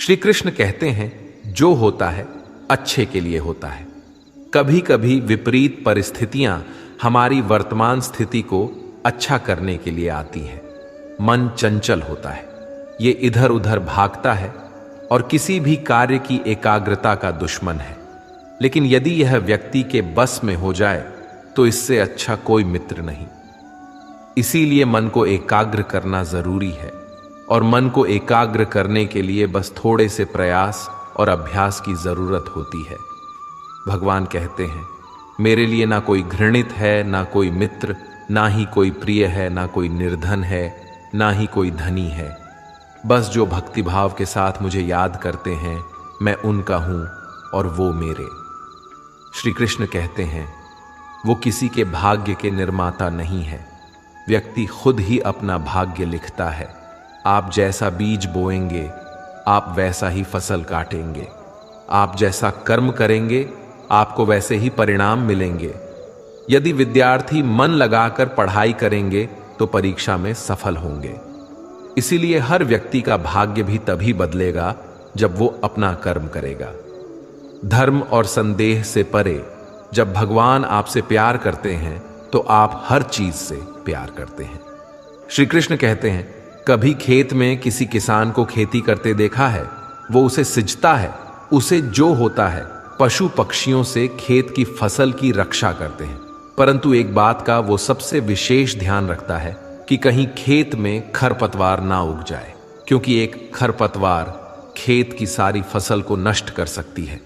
श्री कृष्ण कहते हैं, जो होता है अच्छे के लिए होता है। कभी कभी विपरीत परिस्थितियां हमारी वर्तमान स्थिति को अच्छा करने के लिए आती हैं। मन चंचल होता है, ये इधर उधर भागता है और किसी भी कार्य की एकाग्रता का दुश्मन है। लेकिन यदि यह व्यक्ति के बस में हो जाए तो इससे अच्छा कोई मित्र नहीं। इसीलिए मन को एकाग्र करना जरूरी है, और मन को एकाग्र करने के लिए बस थोड़े से प्रयास और अभ्यास की जरूरत होती है। भगवान कहते हैं, मेरे लिए ना कोई घृणित है, ना कोई मित्र, ना ही कोई प्रिय है, ना कोई निर्धन है, ना ही कोई धनी है। बस जो भक्तिभाव के साथ मुझे याद करते हैं, मैं उनका हूं और वो मेरे। श्री कृष्ण कहते हैं, वो किसी के भाग्य के निर्माता नहीं है, व्यक्ति खुद ही अपना भाग्य लिखता है। आप जैसा बीज बोएंगे आप वैसा ही फसल काटेंगे। आप जैसा कर्म करेंगे आपको वैसे ही परिणाम मिलेंगे। यदि विद्यार्थी मन लगाकर पढ़ाई करेंगे तो परीक्षा में सफल होंगे। इसीलिए हर व्यक्ति का भाग्य भी तभी बदलेगा जब वो अपना कर्म करेगा। धर्म और संदेह से परे जब भगवान आपसे प्यार करते हैं तो आप हर चीज से प्यार करते हैं। श्री कृष्ण कहते हैं, कभी खेत में किसी किसान को खेती करते देखा है? वो उसे सिंचता है, उसे जो होता है पशु पक्षियों से खेत की फसल की रक्षा करते हैं। परंतु एक बात का वो सबसे विशेष ध्यान रखता है कि कहीं खेत में खरपतवार ना उग जाए, क्योंकि एक खरपतवार खेत की सारी फसल को नष्ट कर सकती है।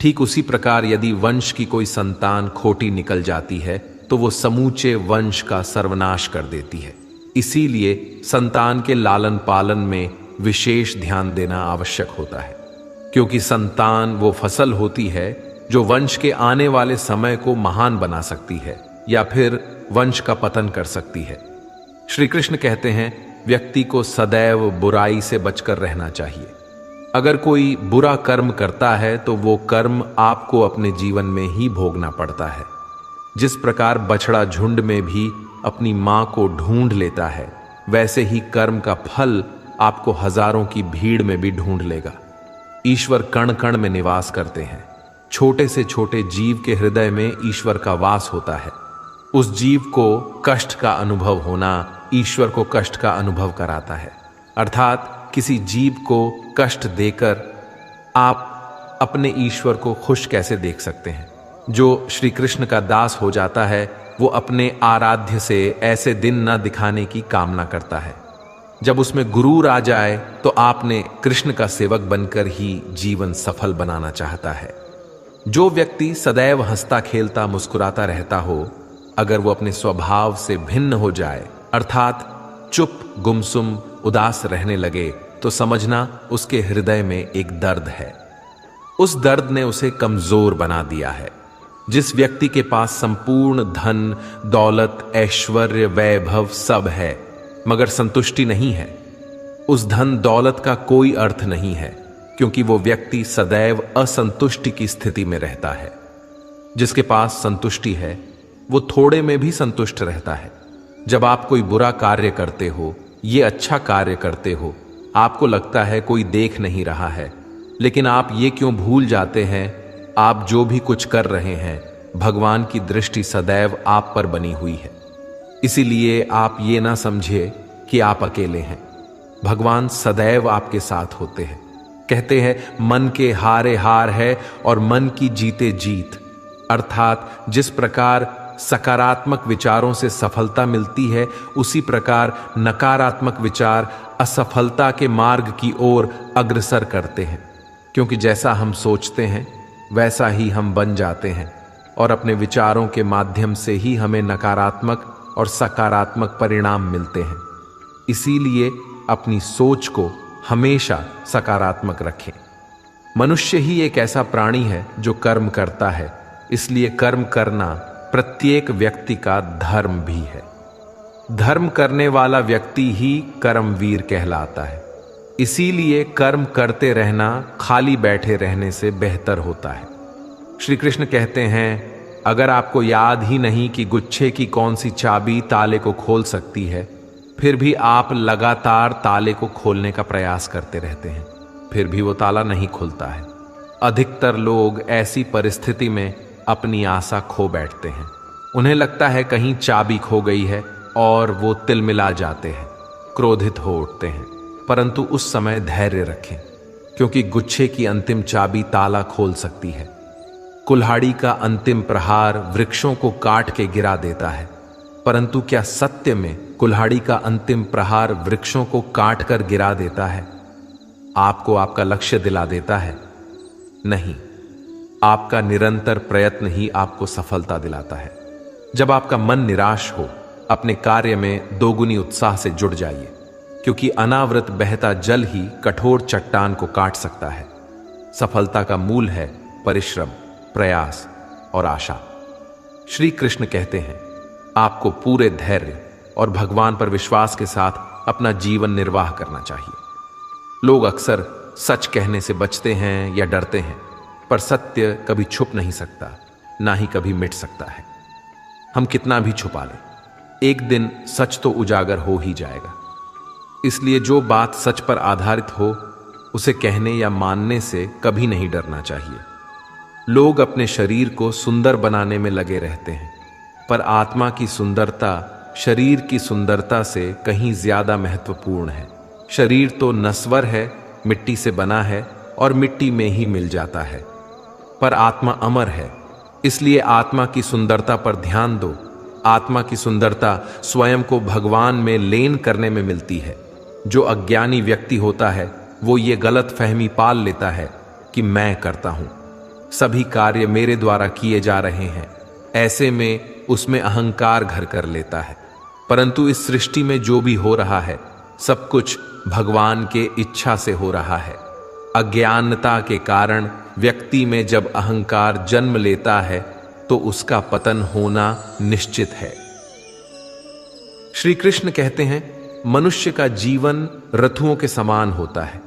ठीक उसी प्रकार यदि वंश की कोई संतान खोटी निकल जाती है तो वो समूचे वंश का सर्वनाश कर देती है। इसीलिए संतान के लालन पालन में विशेष ध्यान देना आवश्यक होता है, क्योंकि संतान वो फसल होती है जो वंश के आने वाले समय को महान बना सकती है या फिर वंश का पतन कर सकती है। श्री कृष्ण कहते हैं, व्यक्ति को सदैव बुराई से बचकर रहना चाहिए। अगर कोई बुरा कर्म करता है तो वो कर्म आपको अपने जीवन में ही भोगना पड़ता है। जिस प्रकार बछड़ा झुंड में भी अपनी मां को ढूंढ लेता है, वैसे ही कर्म का फल आपको हजारों की भीड़ में भी ढूंढ लेगा। ईश्वर कण कण में निवास करते हैं। छोटे से छोटे जीव के हृदय में ईश्वर का वास होता है। उस जीव को कष्ट का अनुभव होना ईश्वर को कष्ट का अनुभव कराता है। अर्थात किसी जीव को कष्ट देकर आप अपने ईश्वर को खुश कैसे देख सकते हैं? जो श्री कृष्ण का दास हो जाता है वो अपने आराध्य से ऐसे दिन न दिखाने की कामना करता है। जब उसमें गुरूर आ जाए तो आपने कृष्ण का सेवक बनकर ही जीवन सफल बनाना चाहता है। जो व्यक्ति सदैव हंसता खेलता मुस्कुराता रहता हो, अगर वो अपने स्वभाव से भिन्न हो जाए, अर्थात चुप गुमसुम उदास रहने लगे, तो समझना उसके हृदय में एक दर्द है। उस दर्द ने उसे कमजोर बना दिया है। जिस व्यक्ति के पास संपूर्ण धन दौलत ऐश्वर्य वैभव सब है मगर संतुष्टि नहीं है, उस धन दौलत का कोई अर्थ नहीं है, क्योंकि वो व्यक्ति सदैव असंतुष्टि की स्थिति में रहता है। जिसके पास संतुष्टि है वो थोड़े में भी संतुष्ट रहता है। जब आप कोई बुरा कार्य करते हो, ये अच्छा कार्य करते हो, आपको लगता है कोई देख नहीं रहा है, लेकिन आप ये क्यों भूल जाते हैं, आप जो भी कुछ कर रहे हैं भगवान की दृष्टि सदैव आप पर बनी हुई है। इसीलिए आप ये ना समझे कि आप अकेले हैं। भगवान सदैव आपके साथ होते हैं। कहते हैं, मन के हारे हार है और मन की जीते जीत। अर्थात जिस प्रकार सकारात्मक विचारों से सफलता मिलती है, उसी प्रकार नकारात्मक विचार असफलता के मार्ग की ओर अग्रसर करते हैं। क्योंकि जैसा हम सोचते हैं वैसा ही हम बन जाते हैं, और अपने विचारों के माध्यम से ही हमें नकारात्मक और सकारात्मक परिणाम मिलते हैं। इसीलिए अपनी सोच को हमेशा सकारात्मक रखें। मनुष्य ही एक ऐसा प्राणी है जो कर्म करता है, इसलिए कर्म करना प्रत्येक व्यक्ति का धर्म भी है। धर्म करने वाला व्यक्ति ही कर्मवीर कहलाता है। इसीलिए कर्म करते रहना खाली बैठे रहने से बेहतर होता है। श्री कृष्ण कहते हैं, अगर आपको याद ही नहीं कि गुच्छे की कौन सी चाबी ताले को खोल सकती है, फिर भी आप लगातार ताले को खोलने का प्रयास करते रहते हैं। फिर भी वो ताला नहीं खुलता है। अधिकतर लोग ऐसी परिस्थिति में अपनी आशा खो बैठते हैं। उन्हें लगता है कहीं चाबी खो गई है और वो तिलमिला जाते हैं, क्रोधित हो उठते हैं। परंतु उस समय धैर्य रखें, क्योंकि गुच्छे की अंतिम चाबी ताला खोल सकती है। कुल्हाड़ी का अंतिम प्रहार वृक्षों को काट के गिरा देता है, परंतु क्या सत्य में कुल्हाड़ी का अंतिम प्रहार वृक्षों को काट कर गिरा देता है? आपको आपका लक्ष्य दिला देता है? नहीं, आपका निरंतर प्रयत्न ही आपको सफलता दिलाता है। जब आपका मन निराश हो, अपने कार्य में दोगुनी उत्साह से जुड़ जाइए, क्योंकि अनावृत बहता जल ही कठोर चट्टान को काट सकता है। सफलता का मूल है परिश्रम, प्रयास और आशा। श्री कृष्ण कहते हैं, आपको पूरे धैर्य और भगवान पर विश्वास के साथ अपना जीवन निर्वाह करना चाहिए। लोग अक्सर सच कहने से बचते हैं या डरते हैं, पर सत्य कभी छुप नहीं सकता, ना ही कभी मिट सकता है। हम कितना भी छुपा लें, एक दिन सच तो उजागर हो ही जाएगा। इसलिए जो बात सच पर आधारित हो, उसे कहने या मानने से कभी नहीं डरना चाहिए। लोग अपने शरीर को सुंदर बनाने में लगे रहते हैं, पर आत्मा की सुंदरता शरीर की सुंदरता से कहीं ज्यादा महत्वपूर्ण है। शरीर तो नश्वर है, मिट्टी से बना है और मिट्टी में ही मिल जाता है, पर आत्मा अमर है। इसलिए आत्मा की सुंदरता पर ध्यान दो। आत्मा की सुंदरता स्वयं को भगवान में लीन करने में मिलती है। जो अज्ञानी व्यक्ति होता है, वो ये गलत फहमी पाल लेता है कि मैं करता हूं, सभी कार्य मेरे द्वारा किए जा रहे हैं। ऐसे में उसमें अहंकार घर कर लेता है। परंतु इस सृष्टि में जो भी हो रहा है, सब कुछ भगवान के इच्छा से हो रहा है। अज्ञानता के कारण व्यक्ति में जब अहंकार जन्म लेता है, तो उसका पतन होना निश्चित है। श्री कृष्ण कहते हैं, मनुष्य का जीवन ऋतुओं के समान होता है।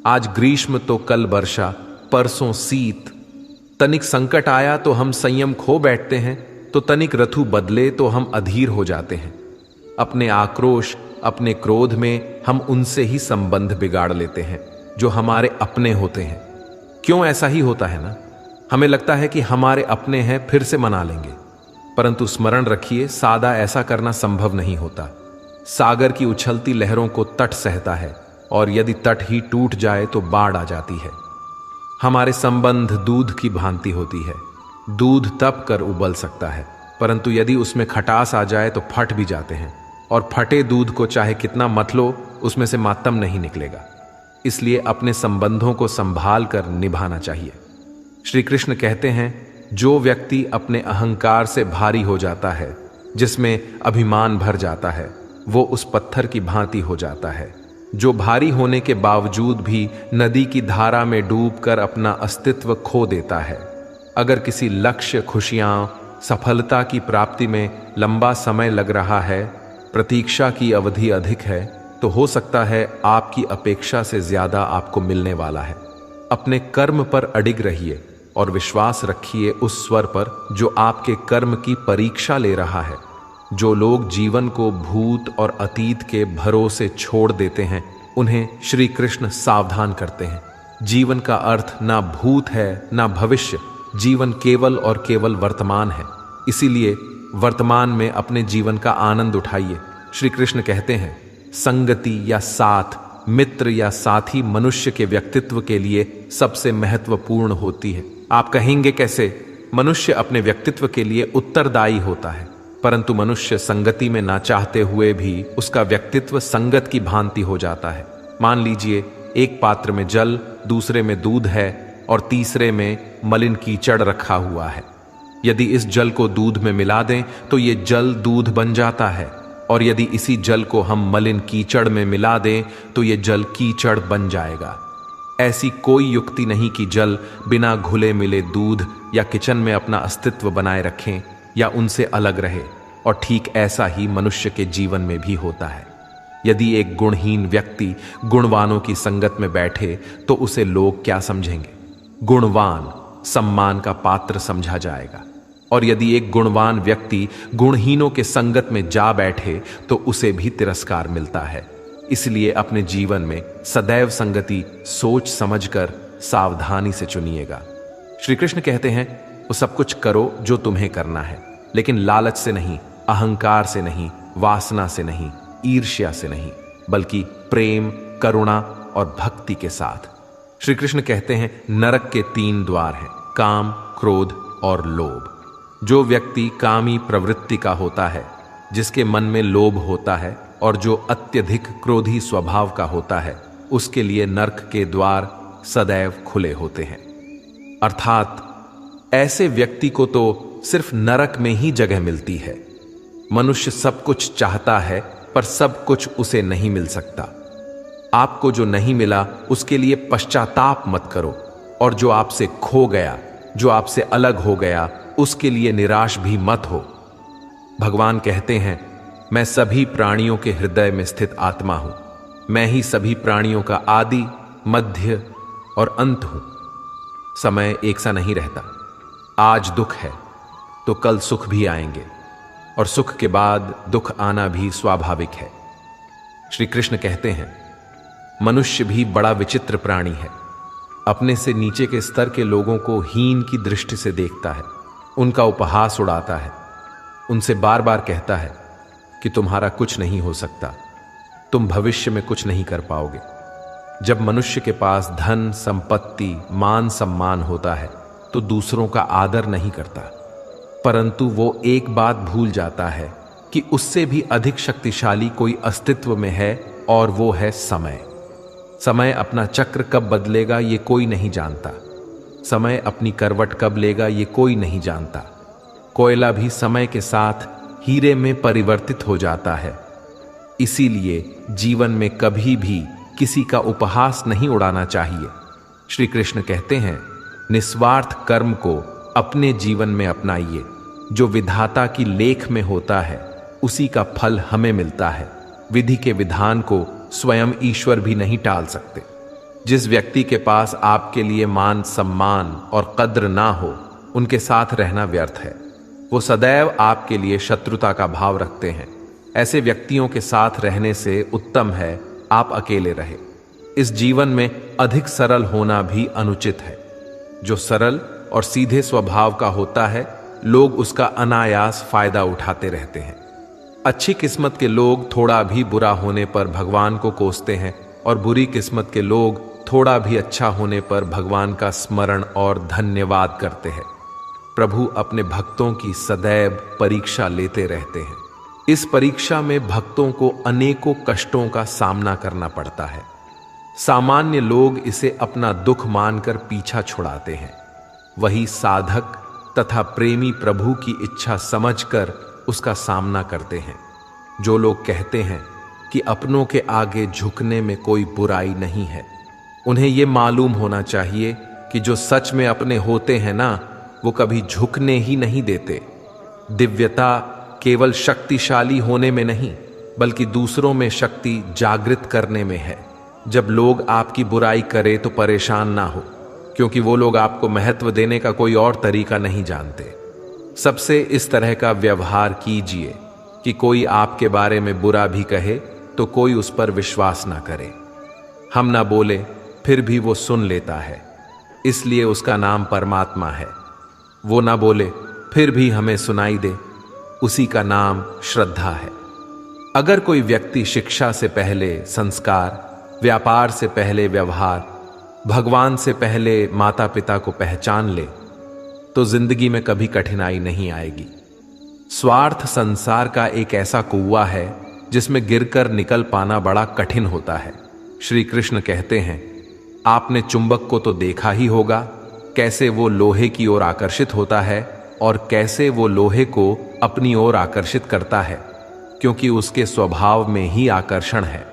आज ग्रीष्म तो कल वर्षा, परसों शीत। तनिक संकट आया तो हम संयम खो बैठते हैं, तो तनिक ऋतु बदले तो हम अधीर हो जाते हैं। अपने आक्रोश, अपने क्रोध में हम उनसे ही संबंध बिगाड़ लेते हैं जो हमारे अपने होते हैं। क्यों ऐसा ही होता है ना? हमें लगता है कि हमारे अपने हैं, फिर से मना लेंगे। परंतु स्मरण रखिए, सादा ऐसा करना संभव नहीं होता। सागर की उछलती लहरों को तट सहता है, और यदि तट ही टूट जाए तो बाढ़ आ जाती है। हमारे संबंध दूध की भांति होती है। दूध तप कर उबल सकता है, परंतु यदि उसमें खटास आ जाए तो फट भी जाते हैं, और फटे दूध को चाहे कितना मत लो, उसमें से मातम नहीं निकलेगा। इसलिए अपने संबंधों को संभाल कर निभाना चाहिए। श्री कृष्ण कहते हैं, जो व्यक्ति अपने अहंकार से भारी हो जाता है, जिसमें अभिमान भर जाता है, वो उस पत्थर की भांति हो जाता है, जो भारी होने के बावजूद भी नदी की धारा में डूबकर अपना अस्तित्व खो देता है। अगर किसी लक्ष्य, खुशियां, सफलता की प्राप्ति में लंबा समय लग रहा है, प्रतीक्षा की अवधि अधिक है, तो हो सकता है आपकी अपेक्षा से ज्यादा आपको मिलने वाला है। अपने कर्म पर अडिग रहिए और विश्वास रखिए उस स्वर पर जो आपके कर्म की परीक्षा ले रहा है। जो लोग जीवन को भूत और अतीत के भरोसे छोड़ देते हैं, उन्हें श्री कृष्ण सावधान करते हैं। जीवन का अर्थ ना भूत है ना भविष्य, जीवन केवल और केवल वर्तमान है। इसीलिए वर्तमान में अपने जीवन का आनंद उठाइए। श्री कृष्ण कहते हैं, संगति या साथ, मित्र या साथी मनुष्य के व्यक्तित्व के लिए सबसे महत्वपूर्ण होती है। आप कहेंगे कैसे? मनुष्य अपने व्यक्तित्व के लिए उत्तरदायी होता है, परंतु मनुष्य संगति में ना चाहते हुए भी उसका व्यक्तित्व संगत की भांति हो जाता है। मान लीजिए, एक पात्र में जल, दूसरे में दूध है और तीसरे में मलिन कीचड़ रखा हुआ है। यदि इस जल को दूध में मिला दें तो ये जल दूध बन जाता है, और यदि इसी जल को हम मलिन कीचड़ में मिला दें तो ये जल कीचड़ बन जाएगा। ऐसी कोई युक्ति नहीं कि जल बिना घुले मिले दूध या किचन में अपना अस्तित्व बनाए रखें या उनसे अलग रहे। और ठीक ऐसा ही मनुष्य के जीवन में भी होता है। यदि एक गुणहीन व्यक्ति गुणवानों की संगत में बैठे तो उसे लोग क्या समझेंगे? गुणवान सम्मान का पात्र समझा जाएगा, और यदि एक गुणवान व्यक्ति गुणहीनों के संगत में जा बैठे तो उसे भी तिरस्कार मिलता है। इसलिए अपने जीवन में सदैव संगति सोच समझकर सावधानी से चुनिएगा। श्री कृष्ण कहते हैं, वो सब कुछ करो जो तुम्हें करना है, लेकिन लालच से नहीं, अहंकार से नहीं, वासना से नहीं, ईर्ष्या से नहीं, बल्कि प्रेम, करुणा और भक्ति के साथ। श्री कृष्ण कहते हैं, नरक के 3 द्वार हैं, काम, क्रोध और लोभ। जो व्यक्ति कामी प्रवृत्ति का होता है, जिसके मन में लोभ होता है और जो अत्यधिक क्रोधी स्वभाव का होता है, उसके लिए नरक के द्वार सदैव खुले होते हैं। अर्थात ऐसे व्यक्ति को तो सिर्फ नरक में ही जगह मिलती है। मनुष्य सब कुछ चाहता है, पर सब कुछ उसे नहीं मिल सकता। आपको जो नहीं मिला उसके लिए पश्चाताप मत करो, और जो आपसे खो गया, जो आपसे अलग हो गया, उसके लिए निराश भी मत हो। भगवान कहते हैं, मैं सभी प्राणियों के हृदय में स्थित आत्मा हूं। मैं ही सभी प्राणियों का आदि, मध्य और अंत हूं। समय एक सा नहीं रहता। आज दुख है तो कल सुख भी आएंगे, और सुख के बाद दुख आना भी स्वाभाविक है। श्री कृष्ण कहते हैं, मनुष्य भी बड़ा विचित्र प्राणी है। अपने से नीचे के स्तर के लोगों को हीन की दृष्टि से देखता है, उनका उपहास उड़ाता है, उनसे बार बार कहता है कि तुम्हारा कुछ नहीं हो सकता, तुम भविष्य में कुछ नहीं कर पाओगे। जब मनुष्य के पास धन, संपत्ति, मान सम्मान होता है तो दूसरों का आदर नहीं करता, परंतु वो एक बात भूल जाता है कि उससे भी अधिक शक्तिशाली कोई अस्तित्व में है, और वो है समय। समय अपना चक्र कब बदलेगा ये कोई नहीं जानता। समय अपनी करवट कब लेगा ये कोई नहीं जानता। कोयला भी समय के साथ हीरे में परिवर्तित हो जाता है। इसीलिए जीवन में कभी भी किसी का उपहास नहीं उड़ाना चाहिए। श्री कृष्ण कहते हैं, निस्वार्थ कर्म को अपने जीवन में अपनाइए। जो विधाता की लेख में होता है उसी का फल हमें मिलता है। विधि के विधान को स्वयं ईश्वर भी नहीं टाल सकते। जिस व्यक्ति के पास आपके लिए मान सम्मान और कद्र ना हो, उनके साथ रहना व्यर्थ है। वो सदैव आपके लिए शत्रुता का भाव रखते हैं। ऐसे व्यक्तियों के साथ रहने से उत्तम है आप अकेले रहे। इस जीवन में अधिक सरल होना भी अनुचित है। जो सरल और सीधे स्वभाव का होता है, लोग उसका अनायास फायदा उठाते रहते हैं। अच्छी किस्मत के लोग थोड़ा भी बुरा होने पर भगवान को कोसते हैं, और बुरी किस्मत के लोग थोड़ा भी अच्छा होने पर भगवान का स्मरण और धन्यवाद करते हैं। प्रभु अपने भक्तों की सदैव परीक्षा लेते रहते हैं। इस परीक्षा में भक्तों को अनेकों कष्टों का सामना करना पड़ता है। सामान्य लोग इसे अपना दुख मानकर पीछा छुड़ाते हैं। वही साधक तथा प्रेमी प्रभु की इच्छा समझकर उसका सामना करते हैं। जो लोग कहते हैं कि अपनों के आगे झुकने में कोई बुराई नहीं है, उन्हें यह मालूम होना चाहिए कि जो सच में अपने होते हैं ना, वो कभी झुकने ही नहीं देते। दिव्यता केवल शक्तिशाली होने में नहीं, बल्कि दूसरों में शक्ति जागृत करने में है। जब लोग आपकी बुराई करें तो परेशान ना हो, क्योंकि वो लोग आपको महत्व देने का कोई और तरीका नहीं जानते। सबसे इस तरह का व्यवहार कीजिए कि कोई आपके बारे में बुरा भी कहे तो कोई उस पर विश्वास ना करे। हम ना बोले फिर भी वो सुन लेता है, इसलिए उसका नाम परमात्मा है। वो ना बोले फिर भी हमें सुनाई दे, उसी का नाम श्रद्धा है। अगर कोई व्यक्ति शिक्षा से पहले संस्कार, व्यापार से पहले व्यवहार, भगवान से पहले माता पिता को पहचान ले, तो जिंदगी में कभी कठिनाई नहीं आएगी। स्वार्थ संसार का एक ऐसा कुआं है जिसमें गिरकर निकल पाना बड़ा कठिन होता है। श्री कृष्ण कहते हैं, आपने चुंबक को तो देखा ही होगा, कैसे वो लोहे की ओर आकर्षित होता है और कैसे वो लोहे को अपनी ओर आकर्षित करता है, क्योंकि उसके स्वभाव में ही आकर्षण है।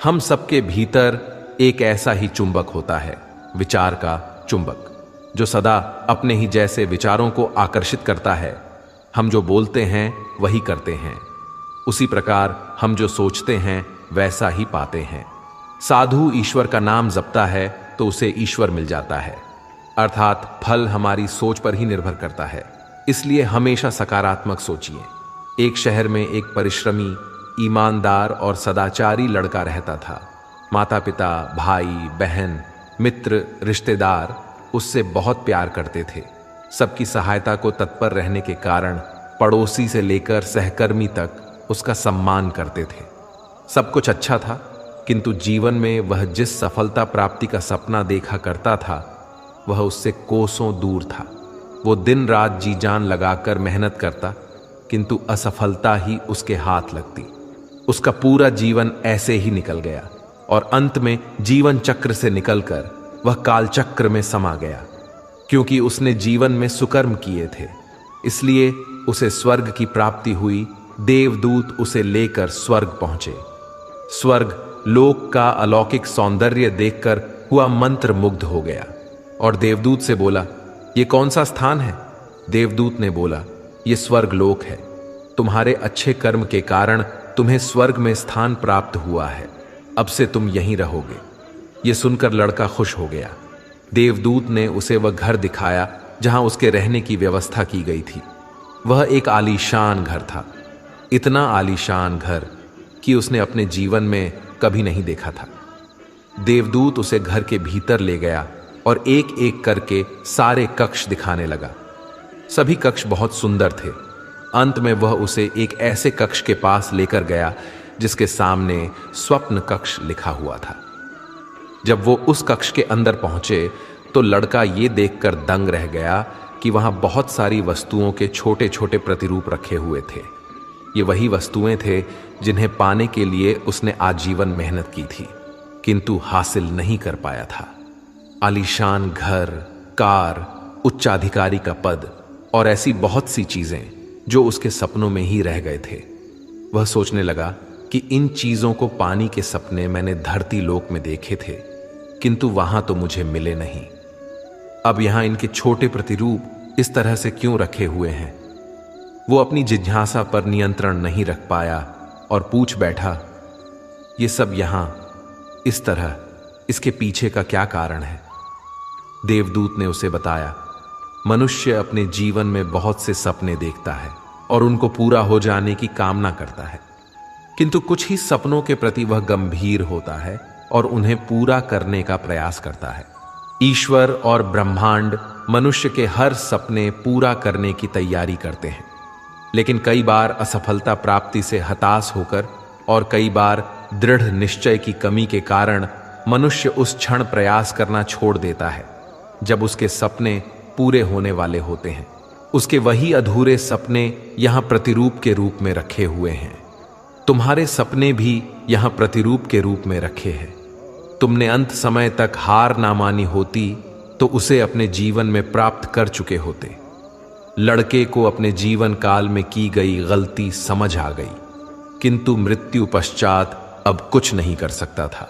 हम सबके भीतर एक ऐसा ही चुंबक होता है, विचार का चुंबक, जो सदा अपने ही जैसे विचारों को आकर्षित करता है। हम जो बोलते हैं वही करते हैं, उसी प्रकार हम जो सोचते हैं वैसा ही पाते हैं। साधु ईश्वर का नाम जपता है तो उसे ईश्वर मिल जाता है, अर्थात फल हमारी सोच पर ही निर्भर करता है। इसलिए हमेशा सकारात्मक सोचिए। एक शहर में एक परिश्रमी ईमानदार और सदाचारी लड़का रहता था। माता पिता, भाई बहन, मित्र, रिश्तेदार उससे बहुत प्यार करते थे। सबकी सहायता को तत्पर रहने के कारण पड़ोसी से लेकर सहकर्मी तक उसका सम्मान करते थे। सब कुछ अच्छा था, किंतु जीवन में वह जिस सफलता प्राप्ति का सपना देखा करता था वह उससे कोसों दूर था। वो दिन रात जी जान लगाकर मेहनत करता, किंतु असफलता ही उसके हाथ लगती। उसका पूरा जीवन ऐसे ही निकल गया और अंत में जीवन चक्र से निकलकर वह काल चक्र में समा गया। क्योंकि उसने जीवन में सुकर्म किए थे, इसलिए उसे स्वर्ग की प्राप्ति हुई। देवदूत उसे लेकर स्वर्ग पहुंचे। स्वर्ग लोक का अलौकिक सौंदर्य देखकर हुआ मंत्र मुग्ध हो गया और देवदूत से बोला, ये कौन सा स्थान है? देवदूत ने बोला, ये स्वर्ग लोक है। तुम्हारे अच्छे कर्म के कारण तुम्हें स्वर्ग में स्थान प्राप्त हुआ है। अब से तुम यहीं रहोगे। ये सुनकर लड़का खुश हो गया। देवदूत ने उसे वह घर दिखाया जहां उसके रहने की व्यवस्था की गई थी। वह एक आलीशान घर था, इतना आलीशान घर कि उसने अपने जीवन में कभी नहीं देखा था। देवदूत उसे घर के भीतर ले गया और एक एक करके सारे कक्ष दिखाने लगा। सभी कक्ष बहुत सुंदर थे। अंत में वह उसे एक ऐसे कक्ष के पास लेकर गया जिसके सामने स्वप्न कक्ष लिखा हुआ था। जब वो उस कक्ष के अंदर पहुंचे तो लड़का ये देखकर दंग रह गया कि वहां बहुत सारी वस्तुओं के छोटे छोटे प्रतिरूप रखे हुए थे। ये वही वस्तुएं थे जिन्हें पाने के लिए उसने आजीवन मेहनत की थी, किंतु हासिल नहीं कर पाया था। आलीशान घर, कार, उच्चाधिकारी का पद और ऐसी बहुत सी चीजें जो उसके सपनों में ही रह गए थे। वह सोचने लगा कि इन चीजों को पाने के सपने मैंने धरती लोक में देखे थे, किंतु वहां तो मुझे मिले नहीं। अब यहां इनके छोटे प्रतिरूप इस तरह से क्यों रखे हुए हैं? वो अपनी जिज्ञासा पर नियंत्रण नहीं रख पाया और पूछ बैठा, ये सब यहां इस तरह, इसके पीछे का क्या कारण है? देवदूत ने उसे बताया, मनुष्य अपने जीवन में बहुत से सपने देखता है और उनको पूरा हो जाने की कामना करता है, किंतु कुछ ही सपनों के प्रति वह गंभीर होता है और उन्हें पूरा करने का प्रयास करता है। ईश्वर और ब्रह्मांड मनुष्य के हर सपने पूरा करने की तैयारी करते हैं, लेकिन कई बार असफलता प्राप्ति से हताश होकर और कई बार दृढ़ निश्चय की कमी के कारण मनुष्य उस क्षण प्रयास करना छोड़ देता है जब उसके सपने पूरे होने वाले होते हैं। उसके वही अधूरे सपने यहां प्रतिरूप के रूप में रखे हुए हैं। तुम्हारे सपने भी यहां प्रतिरूप के रूप में रखे हैं। तुमने अंत समय तक हार ना मानी होती तो उसे अपने जीवन में प्राप्त कर चुके होते। लड़के को अपने जीवन काल में की गई गलती समझ आ गई, किंतु मृत्यु पश्चात अब कुछ नहीं कर सकता था।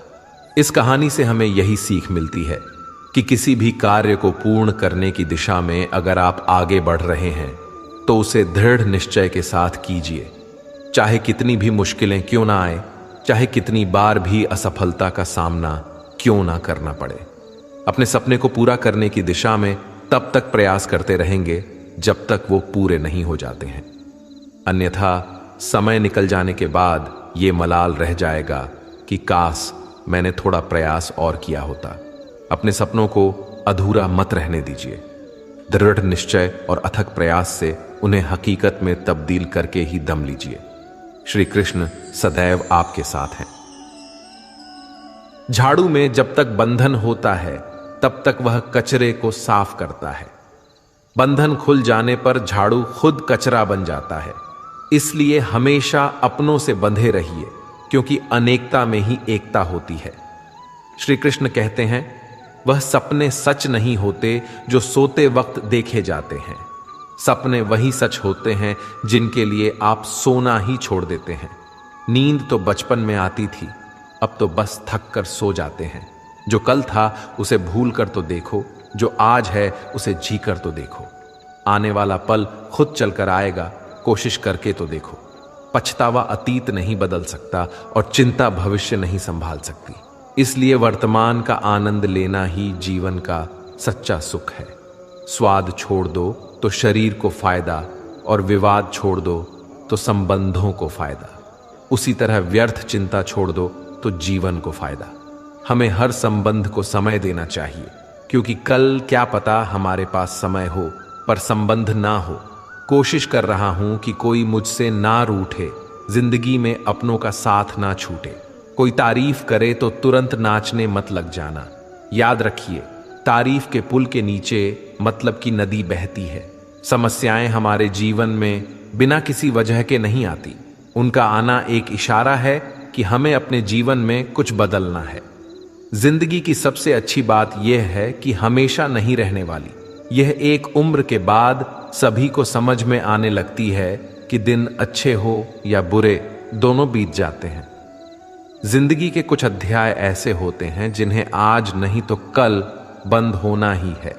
इस कहानी से हमें यही सीख मिलती है कि किसी भी कार्य को पूर्ण करने की दिशा में अगर आप आगे बढ़ रहे हैं तो उसे दृढ़ निश्चय के साथ कीजिए, चाहे कितनी भी मुश्किलें क्यों ना आए, चाहे कितनी बार भी असफलता का सामना क्यों ना करना पड़े। अपने सपने को पूरा करने की दिशा में तब तक प्रयास करते रहेंगे जब तक वो पूरे नहीं हो जाते हैं, अन्यथा समय निकल जाने के बाद ये मलाल रह जाएगा कि काश मैंने थोड़ा प्रयास और किया होता। अपने सपनों को अधूरा मत रहने दीजिए। दृढ़ निश्चय और अथक प्रयास से उन्हें हकीकत में तब्दील करके ही दम लीजिए। श्री कृष्ण सदैव आपके साथ हैं। झाड़ू में जब तक बंधन होता है तब तक वह कचरे को साफ करता है। बंधन खुल जाने पर झाड़ू खुद कचरा बन जाता है। इसलिए हमेशा अपनों से बंधे रहिए, क्योंकि अनेकता में ही एकता होती है। श्री कृष्ण कहते हैं, वह सपने सच नहीं होते जो सोते वक्त देखे जाते हैं। सपने वही सच होते हैं जिनके लिए आप सोना ही छोड़ देते हैं। नींद तो बचपन में आती थी, अब तो बस थक कर सो जाते हैं। जो कल था उसे भूल कर तो देखो, जो आज है उसे जी कर तो देखो। आने वाला पल खुद चलकर आएगा, कोशिश करके तो देखो। पछतावा अतीत नहीं बदल सकता और चिंता भविष्य नहीं संभाल सकती। इसलिए वर्तमान का आनंद लेना ही जीवन का सच्चा सुख है। स्वाद छोड़ दो तो शरीर को फायदा और विवाद छोड़ दो तो संबंधों को फायदा। उसी तरह व्यर्थ चिंता छोड़ दो तो जीवन को फायदा। हमें हर संबंध को समय देना चाहिए, क्योंकि कल क्या पता हमारे पास समय हो पर संबंध ना हो। कोशिश कर रहा हूं कि कोई मुझसे ना रूठे, जिंदगी में अपनों का साथ ना छूटे। कोई तारीफ करे तो तुरंत नाचने मत लग जाना। याद रखिए, तारीफ के पुल के नीचे मतलब की नदी बहती है। समस्याएं हमारे जीवन में बिना किसी वजह के नहीं आती। उनका आना एक इशारा है कि हमें अपने जीवन में कुछ बदलना है। जिंदगी की सबसे अच्छी बात यह है कि हमेशा नहीं रहने वाली। यह एक उम्र के बाद सभी को समझ में आने लगती है कि दिन अच्छे हो या बुरे, दोनों बीत जाते हैं। जिंदगी के कुछ अध्याय ऐसे होते हैं जिन्हें आज नहीं तो कल बंद होना ही है।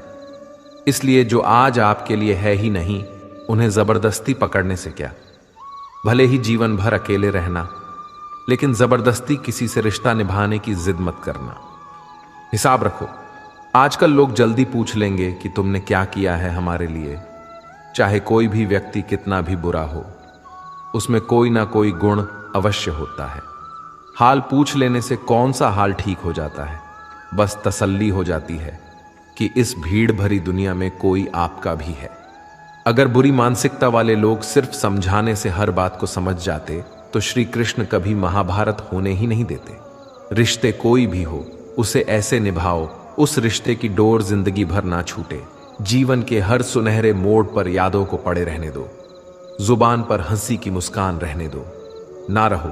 इसलिए जो आज आपके लिए है ही नहीं, उन्हें जबरदस्ती पकड़ने से क्या। भले ही जीवन भर अकेले रहना, लेकिन जबरदस्ती किसी से रिश्ता निभाने की जिद मत करना। हिसाब रखो, आजकल लोग जल्दी पूछ लेंगे कि तुमने क्या किया है हमारे लिए। चाहे कोई भी व्यक्ति कितना भी बुरा हो, उसमें कोई ना कोई गुण अवश्य होता है। हाल पूछ लेने से कौन सा हाल ठीक हो जाता है। बस तसल्ली हो जाती है कि इस भीड़ भरी दुनिया में कोई आपका भी है। अगर बुरी मानसिकता वाले लोग सिर्फ समझाने से हर बात को समझ जाते तो श्री कृष्ण कभी महाभारत होने ही नहीं देते। रिश्ते कोई भी हो, उसे ऐसे निभाओ उस रिश्ते की डोर जिंदगी भर ना छूटे। जीवन के हर सुनहरे मोड़ पर यादों को पड़े रहने दो। जुबान पर हंसी की मुस्कान रहने दो। ना रहो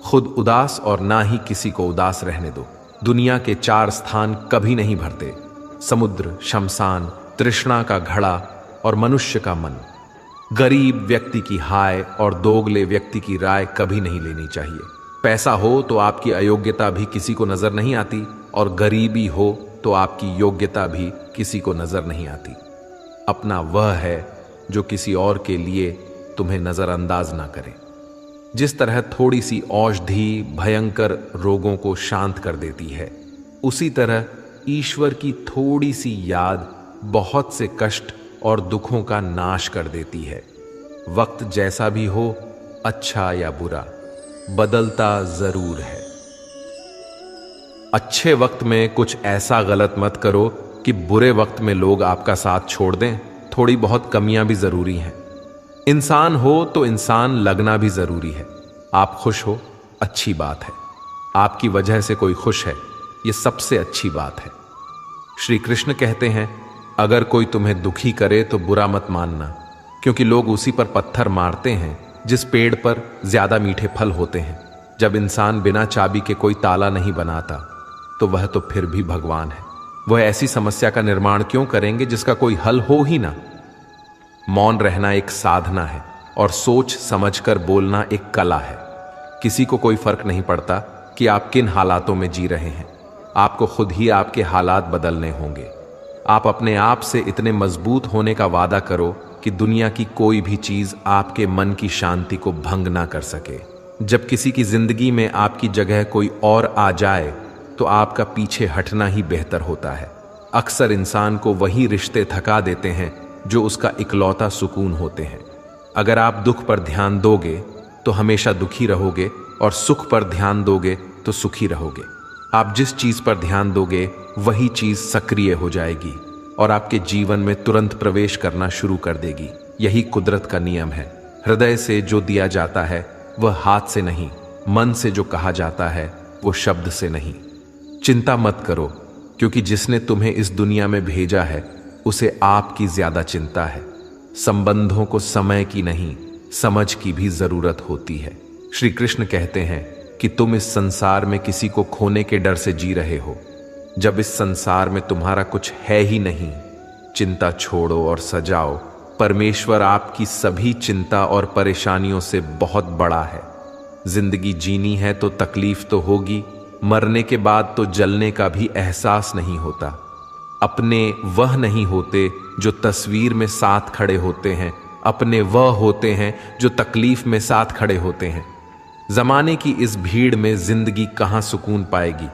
खुद उदास और ना ही किसी को उदास रहने दो। दुनिया के 4 स्थान कभी नहीं भरते: समुद्र, शमशान, तृष्णा का घड़ा और मनुष्य का मन। गरीब व्यक्ति की हाय और दोगले व्यक्ति की राय कभी नहीं लेनी चाहिए। पैसा हो तो आपकी अयोग्यता भी किसी को नजर नहीं आती, और गरीबी हो तो आपकी योग्यता भी किसी को नजर नहीं आती। अपना वह है जो किसी और के लिए तुम्हें नजरअंदाज ना करे। जिस तरह थोड़ी सी औषधि भयंकर रोगों को शांत कर देती है, उसी तरह ईश्वर की थोड़ी सी याद बहुत से कष्ट और दुखों का नाश कर देती है। वक्त जैसा भी हो, अच्छा या बुरा, बदलता जरूर है। अच्छे वक्त में कुछ ऐसा गलत मत करो कि बुरे वक्त में लोग आपका साथ छोड़ दें। थोड़ी बहुत कमियां भी जरूरी हैं। इंसान हो तो इंसान लगना भी जरूरी है। आप खुश हो, अच्छी बात है। आपकी वजह से कोई खुश है, यह सबसे अच्छी बात है। श्री कृष्ण कहते हैं, अगर कोई तुम्हें दुखी करे तो बुरा मत मानना, क्योंकि लोग उसी पर पत्थर मारते हैं जिस पेड़ पर ज्यादा मीठे फल होते हैं। जब इंसान बिना चाबी के कोई ताला नहीं बनाता तो वह तो फिर भी भगवान है। वह ऐसी समस्या का निर्माण क्यों करेंगे जिसका कोई हल हो ही ना। मौन रहना एक साधना है और सोच समझकर बोलना एक कला है। किसी को कोई फर्क नहीं पड़ता कि आप किन हालातों में जी रहे हैं। आपको खुद ही आपके हालात बदलने होंगे। आप अपने आप से इतने मजबूत होने का वादा करो कि दुनिया की कोई भी चीज आपके मन की शांति को भंग ना कर सके। जब किसी की जिंदगी में आपकी जगह कोई और आ जाए तो आपका पीछे हटना ही बेहतर होता है। अक्सर इंसान को वही रिश्ते थका देते हैं जो उसका इकलौता सुकून होते हैं। अगर आप दुख पर ध्यान दोगे तो हमेशा दुखी रहोगे, और सुख पर ध्यान दोगे तो सुखी रहोगे। आप जिस चीज पर ध्यान दोगे वही चीज सक्रिय हो जाएगी और आपके जीवन में तुरंत प्रवेश करना शुरू कर देगी। यही कुदरत का नियम है। हृदय से जो दिया जाता है वह हाथ से नहीं, मन से जो कहा जाता है वो शब्द से नहीं। चिंता मत करो, क्योंकि जिसने तुम्हें इस दुनिया में भेजा है उसे आपकी ज्यादा चिंता है। संबंधों को समय की नहीं, समझ की भी जरूरत होती है। श्री कृष्ण कहते हैं कि तुम इस संसार में किसी को खोने के डर से जी रहे हो, जब इस संसार में तुम्हारा कुछ है ही नहीं। चिंता छोड़ो और सजाओ। परमेश्वर आपकी सभी चिंता और परेशानियों से बहुत बड़ा है। जिंदगी जीनी है तो तकलीफ तो होगी, मरने के बाद तो जलने का भी एहसास नहीं होता। अपने वह नहीं होते जो तस्वीर में साथ खड़े होते हैं, अपने वह होते हैं जो तकलीफ में साथ खड़े होते हैं। जमाने की इस भीड़ में जिंदगी कहां सुकून पाएगी।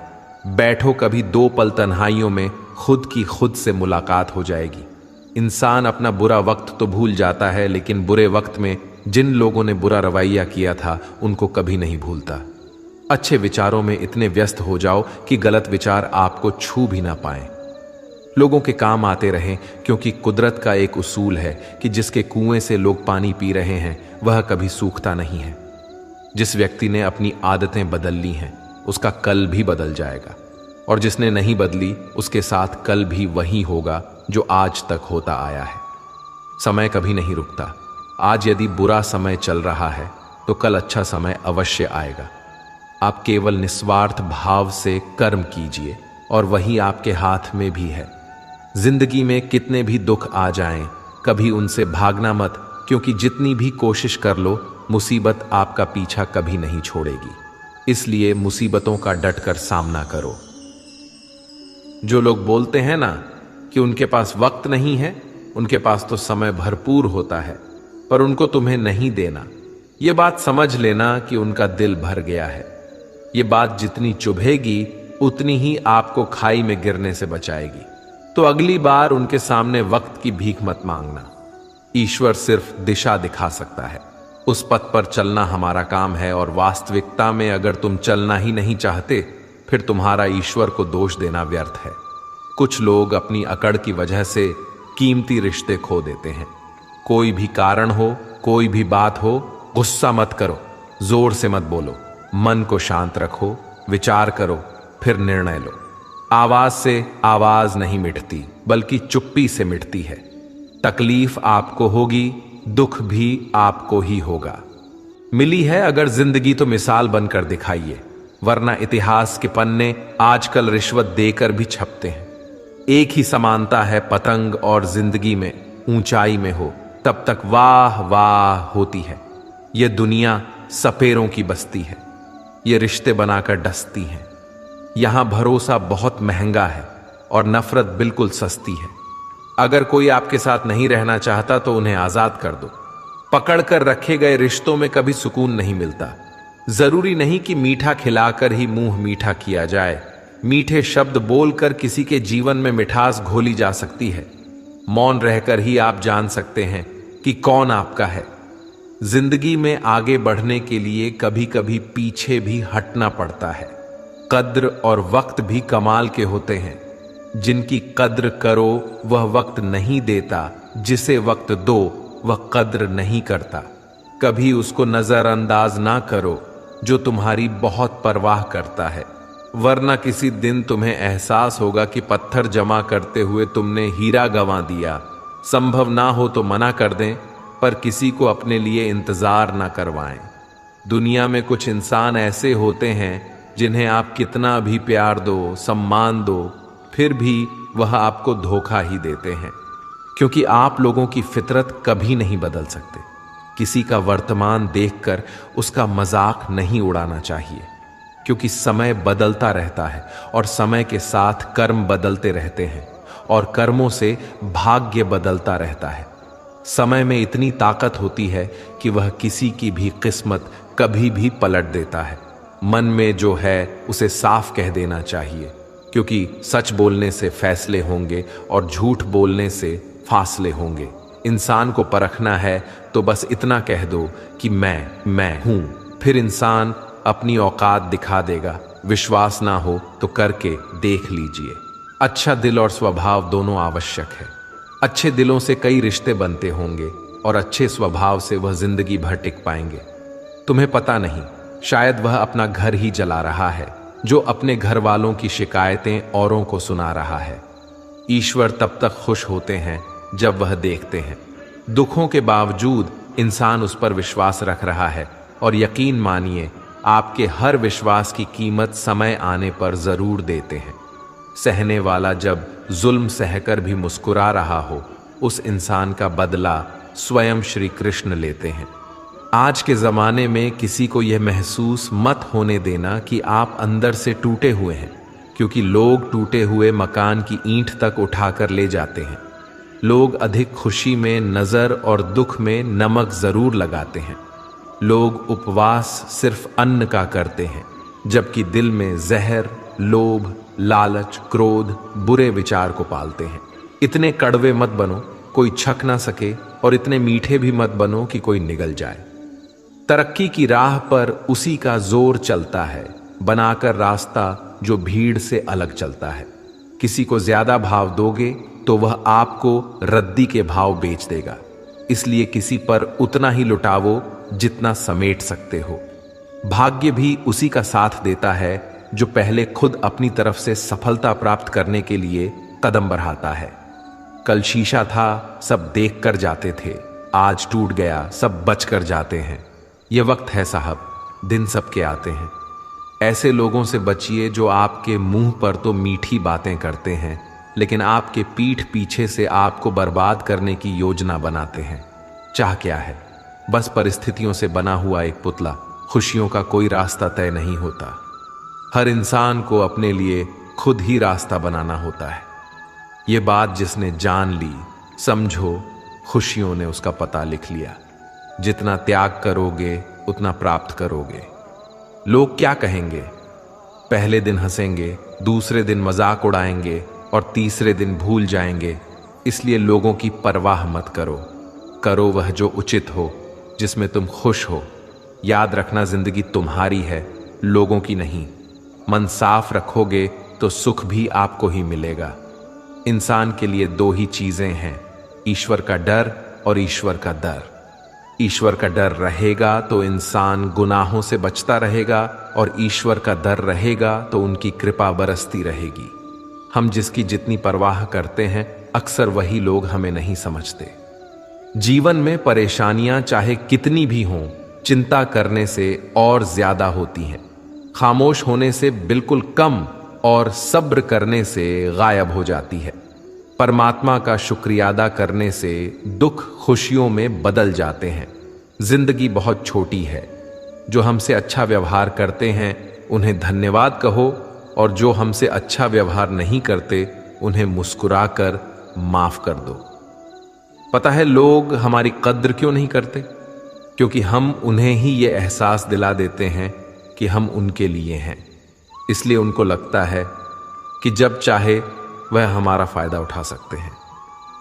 बैठो कभी 2 पल तन्हाइयों में, खुद की खुद से मुलाकात हो जाएगी। इंसान अपना बुरा वक्त तो भूल जाता है, लेकिन बुरे वक्त में जिन लोगों ने बुरा रवैया किया था उनको कभी नहीं भूलता। अच्छे विचारों में इतने व्यस्त हो जाओ कि गलत विचार आपको छू भी ना पाएं। लोगों के काम आते रहें, क्योंकि कुदरत का एक उसूल है कि जिसके कुएं से लोग पानी पी रहे हैं वह कभी सूखता नहीं है। जिस व्यक्ति ने अपनी आदतें बदल ली हैं उसका कल भी बदल जाएगा, और जिसने नहीं बदली उसके साथ कल भी वही होगा जो आज तक होता आया है। समय कभी नहीं रुकता। आज यदि बुरा समय चल रहा है तो कल अच्छा समय अवश्य आएगा। आप केवल निस्वार्थ भाव से कर्म कीजिए और वही आपके हाथ में भी है। जिंदगी में कितने भी दुख आ जाएं, कभी उनसे भागना मत, क्योंकि जितनी भी कोशिश कर लो मुसीबत आपका पीछा कभी नहीं छोड़ेगी। इसलिए मुसीबतों का डटकर सामना करो। जो लोग बोलते हैं ना कि उनके पास वक्त नहीं है, उनके पास तो समय भरपूर होता है, पर उनको तुम्हें नहीं देना। ये बात समझ लेना कि उनका दिल भर गया है। ये बात जितनी चुभेगी उतनी ही आपको खाई में गिरने से बचाएगी। तो अगली बार उनके सामने वक्त की भीख मत मांगना। ईश्वर सिर्फ दिशा दिखा सकता है, उस पथ पर चलना हमारा काम है। और वास्तविकता में अगर तुम चलना ही नहीं चाहते फिर तुम्हारा ईश्वर को दोष देना व्यर्थ है। कुछ लोग अपनी अकड़ की वजह से कीमती रिश्ते खो देते हैं। कोई भी कारण हो, कोई भी बात हो, गुस्सा मत करो, जोर से मत बोलो, मन को शांत रखो, विचार करो, फिर निर्णय लो। आवाज से आवाज नहीं मिटती, बल्कि चुप्पी से मिटती है। तकलीफ आपको होगी, दुख भी आपको ही होगा। मिली है अगर जिंदगी तो मिसाल बनकर दिखाइए, वरना इतिहास के पन्ने आजकल रिश्वत देकर भी छपते हैं। एक ही समानता है पतंग और जिंदगी में, ऊंचाई में हो तब तक वाह वाह होती है। यह दुनिया सपेरों की बस्ती है, ये रिश्ते बनाकर डसती हैं। यहां भरोसा बहुत महंगा है और नफरत बिल्कुल सस्ती है। अगर कोई आपके साथ नहीं रहना चाहता तो उन्हें आजाद कर दो। पकड़कर रखे गए रिश्तों में कभी सुकून नहीं मिलता। जरूरी नहीं कि मीठा खिलाकर ही मुंह मीठा किया जाए। मीठे शब्द बोलकर किसी के जीवन में मिठास घोली जा सकती है। मौन रहकर ही आप जान सकते हैं कि कौन आपका है। जिंदगी में आगे बढ़ने के लिए कभी कभी पीछे भी हटना पड़ता है। कद्र और वक्त भी कमाल के होते हैं। जिनकी कद्र करो वह वक्त नहीं देता, जिसे वक्त दो वह कद्र नहीं करता। कभी उसको नजरअंदाज ना करो जो तुम्हारी बहुत परवाह करता है, वरना किसी दिन तुम्हें एहसास होगा कि पत्थर जमा करते हुए तुमने हीरा गंवा दिया। संभव ना हो तो मना कर दें, पर किसी को अपने लिए इंतजार ना करवाएं। दुनिया में कुछ इंसान ऐसे होते हैं जिन्हें आप कितना भी प्यार दो, सम्मान दो, फिर भी वह आपको धोखा ही देते हैं, क्योंकि आप लोगों की फितरत कभी नहीं बदल सकते। किसी का वर्तमान देखकर उसका मजाक नहीं उड़ाना चाहिए, क्योंकि समय बदलता रहता है और समय के साथ कर्म बदलते रहते हैं और कर्मों से भाग्य बदलता रहता है। समय में इतनी ताकत होती है कि वह किसी की भी किस्मत कभी भी पलट देता है। मन में जो है उसे साफ कह देना चाहिए, क्योंकि सच बोलने से फैसले होंगे और झूठ बोलने से फासले होंगे। इंसान को परखना है तो बस इतना कह दो कि मैं हूं, फिर इंसान अपनी औकात दिखा देगा। विश्वास ना हो तो करके देख लीजिए। अच्छा दिल और स्वभाव दोनों आवश्यक है। अच्छे दिलों से कई रिश्ते बनते होंगे और अच्छे स्वभाव से वह जिंदगी भर टिक पाएंगे। तुम्हें पता नहीं, शायद वह अपना घर ही जला रहा है, जो अपने घर वालों की शिकायतें औरों को सुना रहा है। ईश्वर तब तक खुश होते हैं जब वह देखते हैं दुखों के बावजूद इंसान उस पर विश्वास रख रहा है। और यकीन मानिए, आपके हर विश्वास की कीमत समय आने पर जरूर देते हैं। सहने वाला जब जुल्म सहकर भी मुस्कुरा रहा हो, उस इंसान का बदला स्वयं श्री कृष्ण लेते हैं। आज के जमाने में किसी को यह महसूस मत होने देना कि आप अंदर से टूटे हुए हैं, क्योंकि लोग टूटे हुए मकान की ईंट तक उठाकर ले जाते हैं। लोग अधिक खुशी में नजर और दुख में नमक जरूर लगाते हैं। लोग उपवास सिर्फ अन्न का करते हैं, जबकि दिल में जहर, लोभ, लालच, क्रोध, बुरे विचार को पालते हैं। इतने कड़वे मत बनो कोई छक ना सके, और इतने मीठे भी मत बनो कि कोई निगल जाए। तरक्की की राह पर उसी का जोर चलता है, बनाकर रास्ता जो भीड़ से अलग चलता है। किसी को ज्यादा भाव दोगे तो वह आपको रद्दी के भाव बेच देगा, इसलिए किसी पर उतना ही लुटावो जितना समेट सकते हो। भाग्य भी उसी का साथ देता है जो पहले खुद अपनी तरफ से सफलता प्राप्त करने के लिए कदम बढ़ाता है। कल शीशा था, सब देख कर जाते थे, आज टूट गया, सब बच कर जाते हैं। यह वक्त है साहब, दिन सबके आते हैं। ऐसे लोगों से बचिए जो आपके मुंह पर तो मीठी बातें करते हैं, लेकिन आपके पीठ पीछे से आपको बर्बाद करने की योजना बनाते हैं। चाह क्या है? बस परिस्थितियों से बना हुआ एक पुतला। खुशियों का कोई रास्ता तय नहीं होता। हर इंसान को अपने लिए खुद ही रास्ता बनाना होता है। ये बात जिसने जान ली, समझो खुशियों ने उसका पता लिख लिया। जितना त्याग करोगे उतना प्राप्त करोगे। लोग क्या कहेंगे? पहले दिन हंसेंगे, दूसरे दिन मजाक उड़ाएंगे और तीसरे दिन भूल जाएंगे। इसलिए लोगों की परवाह मत करो। करो वह जो उचित हो, जिसमें तुम खुश हो। याद रखना, जिंदगी तुम्हारी है, लोगों की नहीं। मन साफ रखोगे तो सुख भी आपको ही मिलेगा। इंसान के लिए दो ही चीजें हैं, ईश्वर का डर और ईश्वर का दर। ईश्वर का डर रहेगा तो इंसान गुनाहों से बचता रहेगा, और ईश्वर का डर रहेगा तो उनकी कृपा बरसती रहेगी। हम जिसकी जितनी परवाह करते हैं, अक्सर वही लोग हमें नहीं समझते। जीवन में परेशानियां चाहे कितनी भी हों, चिंता करने से और ज्यादा होती हैं। खामोश होने से बिल्कुल कम और सब्र करने से गायब हो जाती है। परमात्मा का शुक्रिया अदा करने से दुख खुशियों में बदल जाते हैं। जिंदगी बहुत छोटी है। जो हमसे अच्छा व्यवहार करते हैं उन्हें धन्यवाद कहो, और जो हमसे अच्छा व्यवहार नहीं करते उन्हें मुस्कुराकर माफ कर दो। पता है लोग हमारी कद्र क्यों नहीं करते? क्योंकि हम उन्हें ही ये एहसास दिला देते हैं कि हम उनके लिए हैं। इसलिए उनको लगता है कि जब चाहे वह हमारा फायदा उठा सकते हैं।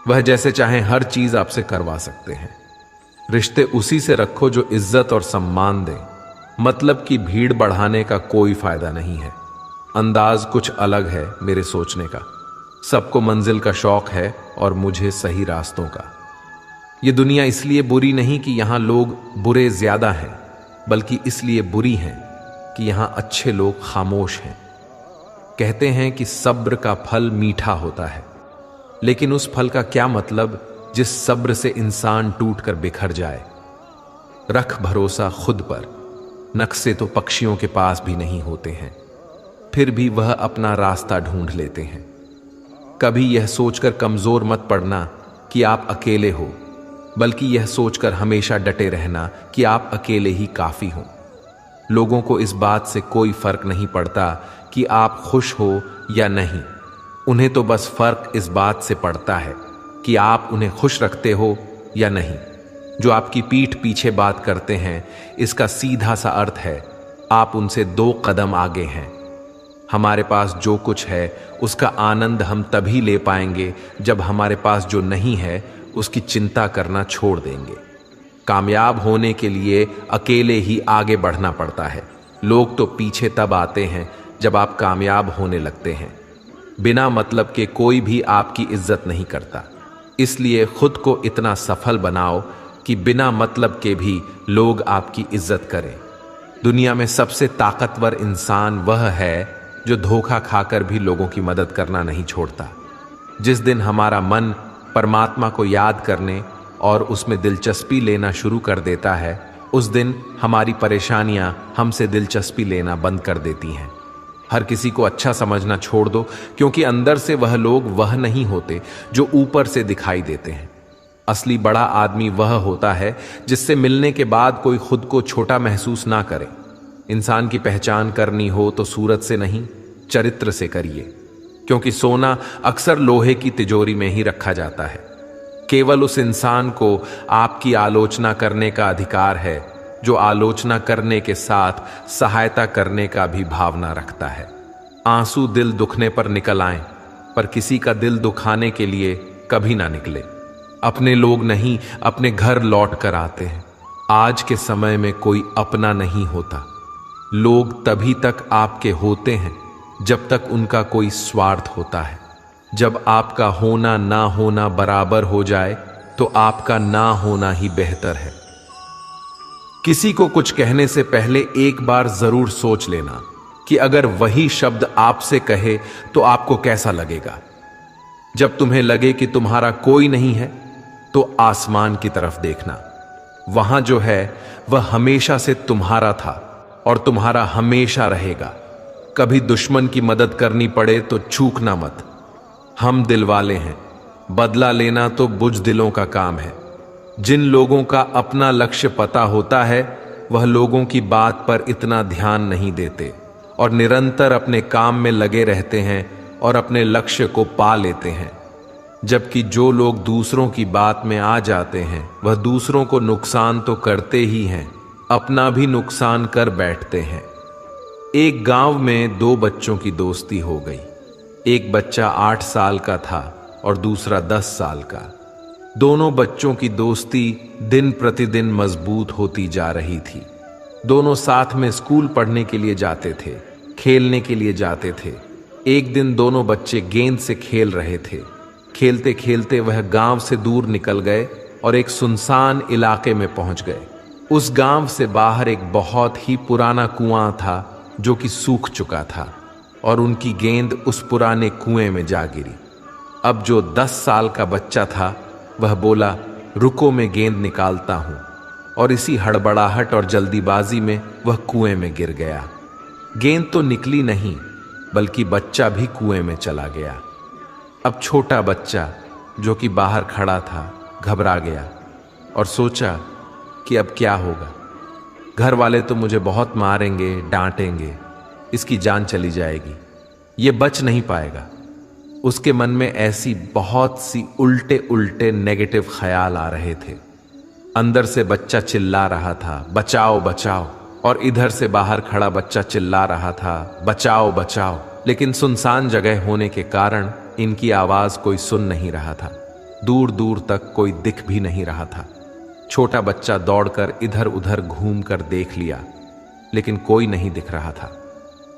वह जैसे चाहे हर चीज आपसे करवा सकते हैं। रिश्ते उसी से रखो जो इज्जत और सम्मान दे। मतलब की भीड़ बढ़ाने का कोई फायदा नहीं है। अंदाज कुछ अलग है मेरे सोचने का। सबको मंजिल का शौक है और मुझे सही रास्तों का। ये दुनिया इसलिए बुरी नहीं कि यहां लोग बुरे ज्यादा हैं, बल्कि इसलिए बुरी हैं कि यहां अच्छे लोग खामोश हैं। कहते हैं कि सब्र का फल मीठा होता है, लेकिन उस फल का क्या मतलब जिस सब्र से इंसान टूटकर बिखर जाए। रख भरोसा खुद पर। नक्शे तो पक्षियों के पास भी नहीं होते हैं, फिर भी वह अपना रास्ता ढूंढ लेते हैं। कभी यह सोचकर कमजोर मत पड़ना कि आप अकेले हो, बल्कि यह सोचकर हमेशा डटे रहना कि आप अकेले ही काफी हो। लोगों को इस बात से कोई फर्क नहीं पड़ता कि आप खुश हो या नहीं। उन्हें तो बस फर्क इस बात से पड़ता है कि आप उन्हें खुश रखते हो या नहीं। जो आपकी पीठ पीछे बात करते हैं, इसका सीधा सा अर्थ है आप उनसे 2 कदम आगे हैं। हमारे पास जो कुछ है उसका आनंद हम तभी ले पाएंगे जब हमारे पास जो नहीं है उसकी चिंता करना छोड़ देंगे। कामयाब होने के लिए अकेले ही आगे बढ़ना पड़ता है। लोग तो पीछे तब आते हैं जब आप कामयाब होने लगते हैं। बिना मतलब के कोई भी आपकी इज्जत नहीं करता। इसलिए खुद को इतना सफल बनाओ कि बिना मतलब के भी लोग आपकी इज्जत करें। दुनिया में सबसे ताकतवर इंसान वह है जो धोखा खाकर भी लोगों की मदद करना नहीं छोड़ता। जिस दिन हमारा मन परमात्मा को याद करने और उसमें दिलचस्पी लेना शुरू कर देता है, उस दिन हमारी परेशानियां हमसे दिलचस्पी लेना बंद कर देती हैं। हर किसी को अच्छा समझना छोड़ दो, क्योंकि अंदर से वह लोग वह नहीं होते जो ऊपर से दिखाई देते हैं। असली बड़ा आदमी वह होता है जिससे मिलने के बाद कोई खुद को छोटा महसूस ना करे। इंसान की पहचान करनी हो तो सूरत से नहीं, चरित्र से करिए, क्योंकि सोना अक्सर लोहे की तिजोरी में ही रखा जाता है। केवल उस इंसान को आपकी आलोचना करने का अधिकार है जो आलोचना करने के साथ सहायता करने का भी भावना रखता है। आंसू दिल दुखने पर निकल आएं, पर किसी का दिल दुखाने के लिए कभी ना निकले। अपने लोग नहीं अपने घर लौट कर आते हैं। आज के समय में कोई अपना नहीं होता। लोग तभी तक आपके होते हैं जब तक उनका कोई स्वार्थ होता है। जब आपका होना ना होना बराबर हो जाए तो आपका ना होना ही बेहतर है। किसी को कुछ कहने से पहले एक बार जरूर सोच लेना कि अगर वही शब्द आपसे कहे तो आपको कैसा लगेगा। जब तुम्हें लगे कि तुम्हारा कोई नहीं है तो आसमान की तरफ देखना। वहां जो है वह हमेशा से तुम्हारा था और तुम्हारा हमेशा रहेगा। कभी दुश्मन की मदद करनी पड़े तो चूकना मत। हम दिल वाले हैं, बदला लेना तो बुज़दिलों का काम है। जिन लोगों का अपना लक्ष्य पता होता है वह लोगों की बात पर इतना ध्यान नहीं देते और निरंतर अपने काम में लगे रहते हैं और अपने लक्ष्य को पा लेते हैं। जबकि जो लोग दूसरों की बात में आ जाते हैं वह दूसरों को नुकसान तो करते ही हैं, अपना भी नुकसान कर बैठते हैं। एक गांव में दो बच्चों की दोस्ती हो गई। एक बच्चा 8 साल का था और दूसरा 10 साल का। दोनों बच्चों की दोस्ती दिन प्रतिदिन मजबूत होती जा रही थी। दोनों साथ में स्कूल पढ़ने के लिए जाते थे, खेलने के लिए जाते थे। एक दिन दोनों बच्चे गेंद से खेल रहे थे। खेलते खेलते वह गांव से दूर निकल गए और एक सुनसान इलाके में पहुंच गए। उस गांव से बाहर एक बहुत ही पुराना कुआं था जो कि सूख चुका था और उनकी गेंद उस पुराने कुएं में जा गिरी। अब जो 10 साल का बच्चा था वह बोला, रुको मैं गेंद निकालता हूं, और इसी हड़बड़ाहट और जल्दीबाजी में वह कुएं में गिर गया। गेंद तो निकली नहीं बल्कि बच्चा भी कुएं में चला गया। अब छोटा बच्चा जो कि बाहर खड़ा था घबरा गया और सोचा कि अब क्या होगा। घर वाले तो मुझे बहुत मारेंगे, डांटेंगे, इसकी जान चली जाएगी, ये बच नहीं पाएगा। उसके मन में ऐसी बहुत सी उल्टे उल्टे नेगेटिव ख्याल आ रहे थे। अंदर से बच्चा चिल्ला रहा था, बचाओ बचाओ, और इधर से बाहर खड़ा बच्चा चिल्ला रहा था, बचाओ बचाओ। लेकिन सुनसान जगह होने के कारण इनकी आवाज कोई सुन नहीं रहा था। दूर दूर तक कोई दिख भी नहीं रहा था। छोटा बच्चा दौड़कर इधर उधर घूमकर देख लिया लेकिन कोई नहीं दिख रहा था।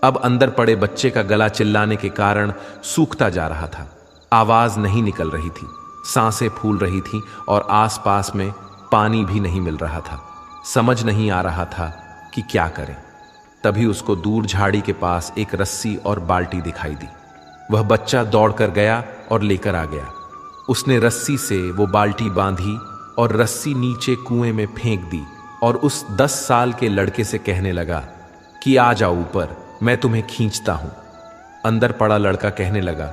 अब अंदर पड़े बच्चे का गला चिल्लाने के कारण सूखता जा रहा था। आवाज नहीं निकल रही थी, सांसें फूल रही थीं और आसपास में पानी भी नहीं मिल रहा था। समझ नहीं आ रहा था कि क्या करें। तभी उसको दूर झाड़ी के पास एक रस्सी और बाल्टी दिखाई दी। वह बच्चा दौड़कर गया और लेकर आ गया। उसने रस्सी से वो बाल्टी बांधी और रस्सी नीचे कुएं में फेंक दी और उस 10 साल के लड़के से कहने लगा कि आ जाओ ऊपर, मैं तुम्हें खींचता हूं। अंदर पड़ा लड़का कहने लगा,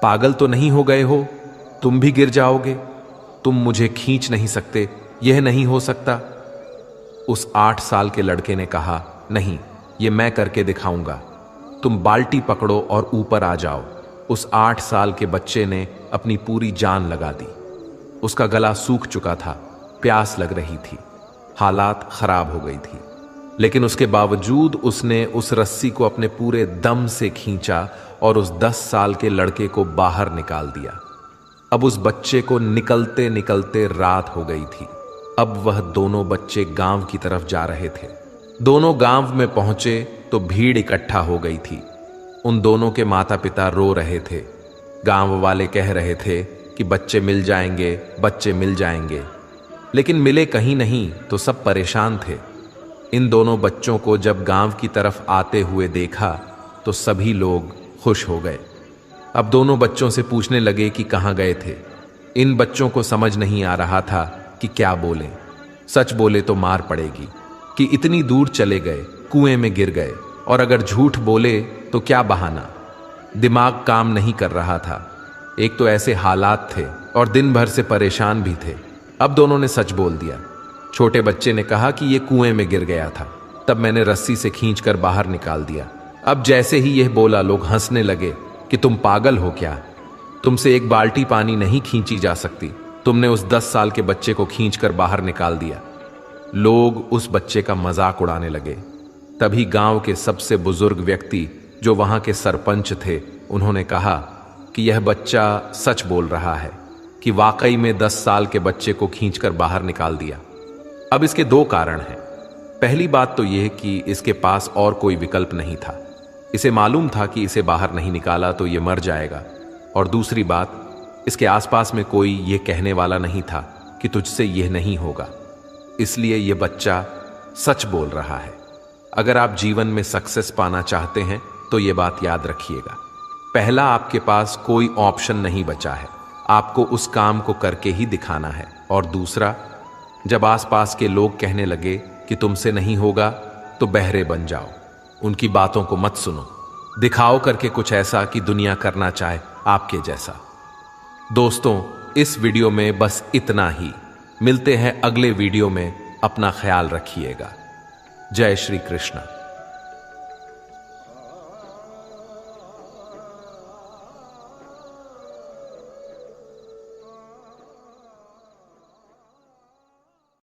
पागल तो नहीं हो गए हो, तुम भी गिर जाओगे, तुम मुझे खींच नहीं सकते, यह नहीं हो सकता। उस 8 साल के लड़के ने कहा, नहीं, ये मैं करके दिखाऊंगा, तुम बाल्टी पकड़ो और ऊपर आ जाओ। उस 8 साल के बच्चे ने अपनी पूरी जान लगा दी। उसका गला सूख चुका था, प्यास लग रही थी, हालात खराब हो गई थी, लेकिन उसके बावजूद उसने उस रस्सी को अपने पूरे दम से खींचा और उस 10 साल के लड़के को बाहर निकाल दिया। अब उस बच्चे को निकलते निकलते रात हो गई थी। अब वह दोनों बच्चे गांव की तरफ जा रहे थे। दोनों गांव में पहुंचे तो भीड़ इकट्ठा हो गई थी। उन दोनों के माता पिता रो रहे थे। गांव वाले कह रहे थे कि बच्चे मिल जाएंगे, बच्चे मिल जाएंगे, लेकिन मिले कहीं नहीं तो सब परेशान थे। इन दोनों बच्चों को जब गांव की तरफ आते हुए देखा तो सभी लोग खुश हो गए। अब दोनों बच्चों से पूछने लगे कि कहाँ गए थे। इन बच्चों को समझ नहीं आ रहा था कि क्या बोलें। सच बोले तो मार पड़ेगी कि इतनी दूर चले गए, कुएं में गिर गए, और अगर झूठ बोले तो क्या बहाना। दिमाग काम नहीं कर रहा था। एक तो ऐसे हालात थे और दिन भर से परेशान भी थे। अब दोनों ने सच बोल दिया। छोटे बच्चे ने कहा कि ये कुएं में गिर गया था, तब मैंने रस्सी से खींचकर बाहर निकाल दिया। अब जैसे ही यह बोला लोग हंसने लगे कि तुम पागल हो क्या, तुमसे एक बाल्टी पानी नहीं खींची जा सकती, तुमने उस 10 साल के बच्चे को खींचकर बाहर निकाल दिया। लोग उस बच्चे का मजाक उड़ाने लगे। तभी गांव के सबसे बुजुर्ग व्यक्ति जो वहां के सरपंच थे, उन्होंने कहा कि यह बच्चा सच बोल रहा है। कि वाकई में 10 साल के बच्चे को खींचकर बाहर निकाल दिया। अब इसके 2 कारण हैं। पहली बात तो यह कि इसके पास और कोई विकल्प नहीं था। इसे मालूम था कि इसे बाहर नहीं निकाला तो यह मर जाएगा। और दूसरी बात, इसके आसपास में कोई यह कहने वाला नहीं था कि तुझसे यह नहीं होगा। इसलिए यह बच्चा सच बोल रहा है। अगर आप जीवन में सक्सेस पाना चाहते हैं तो यह बात याद रखिएगा। पहला, आपके पास कोई ऑप्शन नहीं बचा है, आपको उस काम को करके ही दिखाना है। और दूसरा, जब आसपास के लोग कहने लगे कि तुमसे नहीं होगा तो बहरे बन जाओ, उनकी बातों को मत सुनो, दिखाओ करके कुछ ऐसा कि दुनिया करना चाहे आपके जैसा। दोस्तों, इस वीडियो में बस इतना ही। मिलते हैं अगले वीडियो में। अपना ख्याल रखिएगा। जय श्री कृष्ण।